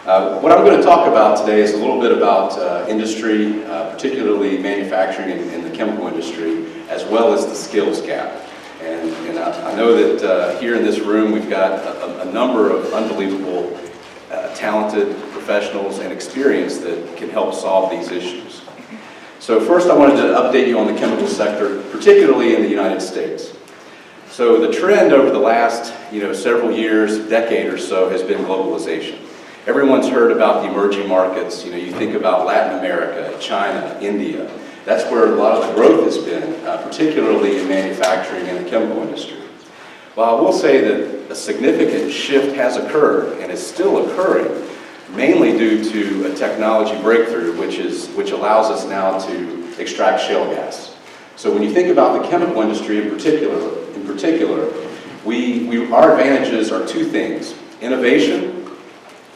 What I'm going to talk about today is a little bit about industry, particularly manufacturing in the chemical industry, as well as the skills gap. And I know that here in this room we've got a number of unbelievable, talented professionals and experience that can help solve these issues. So first I wanted to update you on the chemical sector, particularly in the United States. So the trend over the last several years, decade or so, has been globalization. Everyone's heard about the emerging markets. You think about Latin America, China, India. That's where a lot of the growth has been, particularly in manufacturing and the chemical industry. Well, I will say that a significant shift has occurred and is still occurring, mainly due to a technology breakthrough, which allows us now to extract shale gas. So when you think about the chemical industry in particular, our advantages are two things: innovation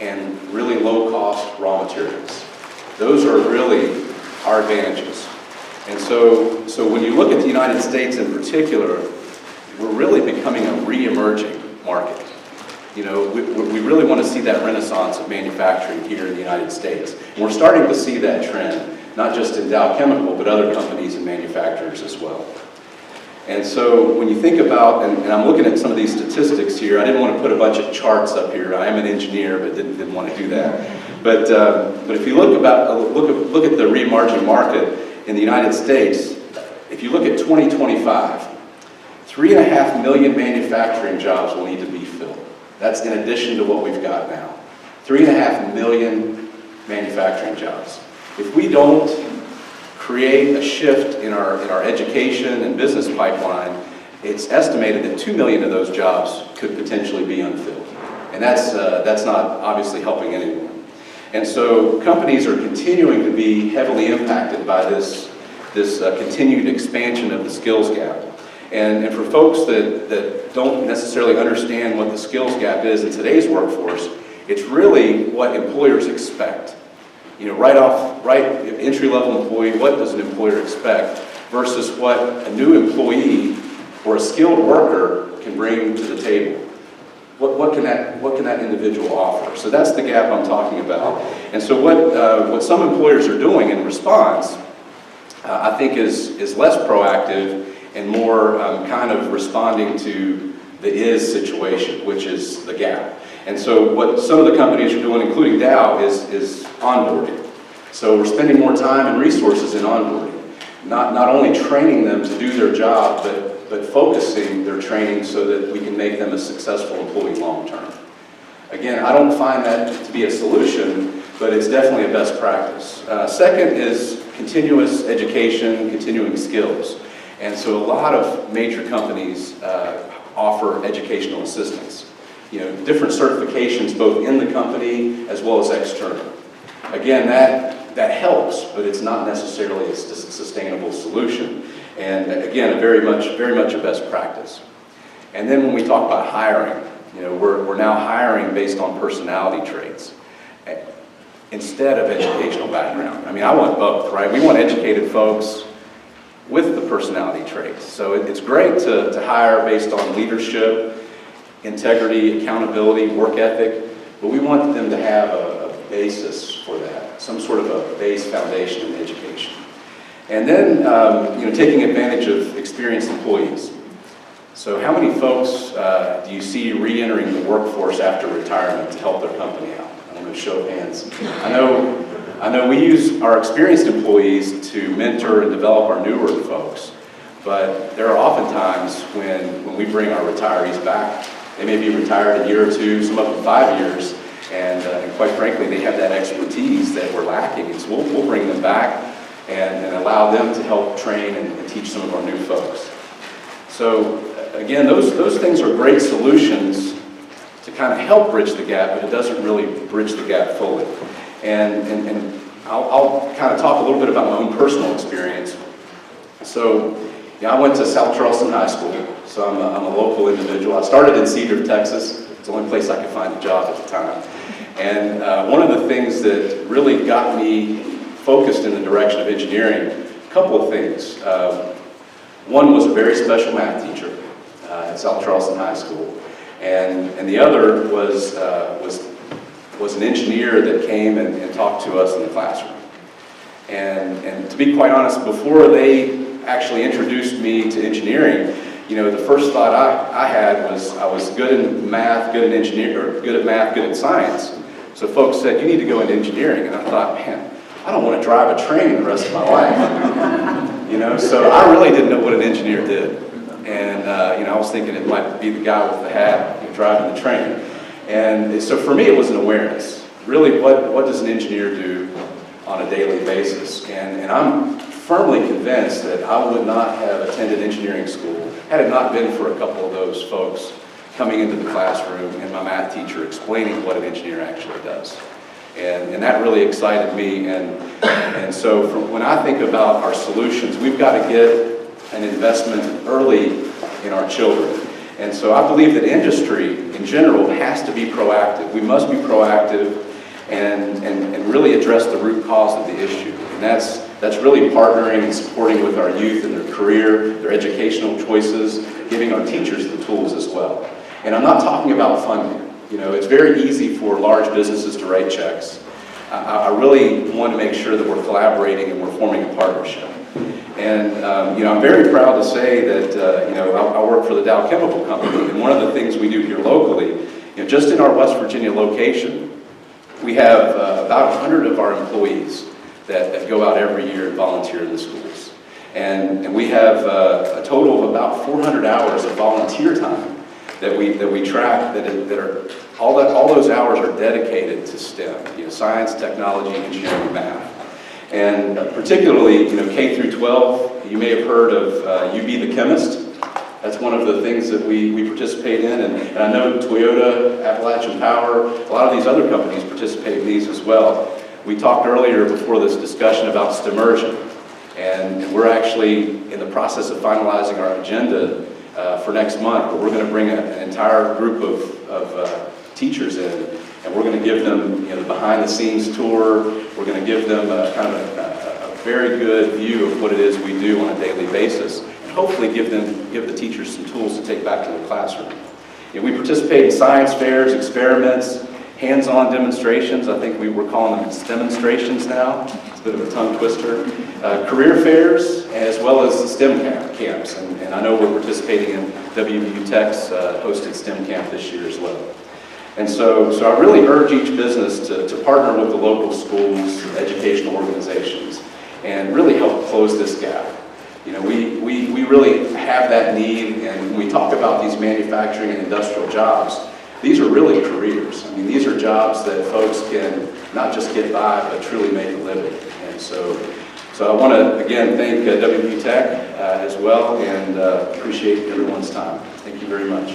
and really low-cost raw materials. Those are really our advantages. And so when you look at the United States in particular, we're really becoming a re-emerging market. We really want to see that renaissance of manufacturing here in the United States. And we're starting to see that trend, not just in Dow Chemical, but other companies and manufacturers as well. And so when you think about, and I'm looking at some of these statistics here, I didn't want to put a bunch of charts up here. I am an engineer, but didn't want to do that. But if you look at the re-emerging market in the United States, if you look at 2025, 3.5 million manufacturing jobs will need to be filled. That's in addition to what we've got now. 3.5 million manufacturing jobs. If we don't create a shift in our education and business pipeline, it's estimated that 2 million of those jobs could potentially be unfilled. And that's not obviously helping anyone. And so companies are continuing to be heavily impacted by this continued expansion of the skills gap. And for folks that don't necessarily understand what the skills gap is in today's workforce, it's really what employers expect. Entry-level employee, what does an employer expect versus what a new employee or a skilled worker can bring to the table? What can that individual offer? So that's the gap I'm talking about. And so what some employers are doing in response, I think is less proactive and more kind of responding to the is situation, which is the gap. And so what some of the companies are doing, including Dow, is onboarding. So we're spending more time and resources in onboarding, not only training them to do their job, but focusing their training so that we can make them a successful employee long term. Again, I don't find that to be a solution, but it's definitely a best practice. Second is continuous education, continuing skills. And so a lot of major companies offer educational assistance. Different certifications both in the company as well as external. Again, that helps, but it's not necessarily a sustainable solution. And again, very much a best practice. And then when we talk about hiring, we're now hiring based on personality traits instead of educational background. I mean, I want both, right? We want educated folks with the personality traits. So it's great to hire based on leadership, integrity, accountability, work ethic, but we want them to have a basis for that, some sort of a base foundation in education. And then, taking advantage of experienced employees. So how many folks do you see re-entering the workforce after retirement to help their company out? I don't know, show of hands. I know we use our experienced employees to mentor and develop our newer folks, but there are often times when we bring our retirees back. They may be retired a year or two, some of them 5 years, and quite frankly, they have that expertise that we're lacking. And so we'll bring them back and allow them to help train and teach some of our new folks. So again, those things are great solutions to kind of help bridge the gap, but it doesn't really bridge the gap fully. And I'll kind of talk a little bit about my own personal experience. So I went to South Charleston High School, so I'm a local individual. I started in Cedar, Texas. It's the only place I could find a job at the time. And one of the things that really got me focused in the direction of engineering, a couple of things. One was a very special math teacher at South Charleston High School. And the other was was an engineer that came and talked to us in the classroom. And to be quite honest, before they actually introduced me to engineering, the first thought I had was I was good in math, good at math, good at science. So folks said, you need to go into engineering. And I thought, man, I don't want to drive a train the rest of my life. So I really didn't know what an engineer did. And, I was thinking it might be the guy with the hat driving the train. And so for me, it was an awareness. Really, what does an engineer do on a daily basis? And I'm firmly convinced that I would not have attended engineering school had it not been for a couple of those folks coming into the classroom and my math teacher explaining what an engineer actually does. And that really excited me. And so when I think about our solutions, we've got to get an investment early in our children. And so I believe that industry in general has to be proactive. We must be proactive and really address the root cause of the issue. And that's really partnering and supporting with our youth in their career, their educational choices, giving our teachers the tools as well. And I'm not talking about funding. It's very easy for large businesses to write checks. I really want to make sure that we're collaborating and we're forming a partnership. And, I'm very proud to say that, I work for the Dow Chemical Company, and one of the things we do here locally, just in our West Virginia location, we have about 100 of our employees that go out every year and volunteer in the schools. And we have a total of about 400 hours of volunteer time that we track that are all those hours are dedicated to STEM, science, technology, engineering, and math. And particularly, K through 12, you may have heard of You Be the Chemist. That's one of the things that we participate in. And I know Toyota, Appalachian Power, a lot of these other companies participate in these as well. We talked earlier before this discussion about STEMmersion. And we're actually in the process of finalizing our agenda for next month, where we're going to bring an entire group of teachers in. And we're going to give them the behind-the-scenes tour. We're going to give them a very good view of what it is we do on a daily basis, and hopefully give the teachers some tools to take back to the classroom. We participate in science fairs, experiments, hands-on demonstrations. I think we're calling them demonstrations now. It's a bit of a tongue twister. Career fairs, as well as STEM camps. And I know we're participating in WVU-Tech's hosted STEM camp this year as well. And so I really urge each business to partner with the local schools, educational organizations, and really help close this gap. We really have that need, and when we talk about these manufacturing and industrial jobs, these are really careers. I mean, these are jobs that folks can not just get by, but truly make a living. And so I want to, again, thank WVU Tech as well, and appreciate everyone's time. Thank you very much.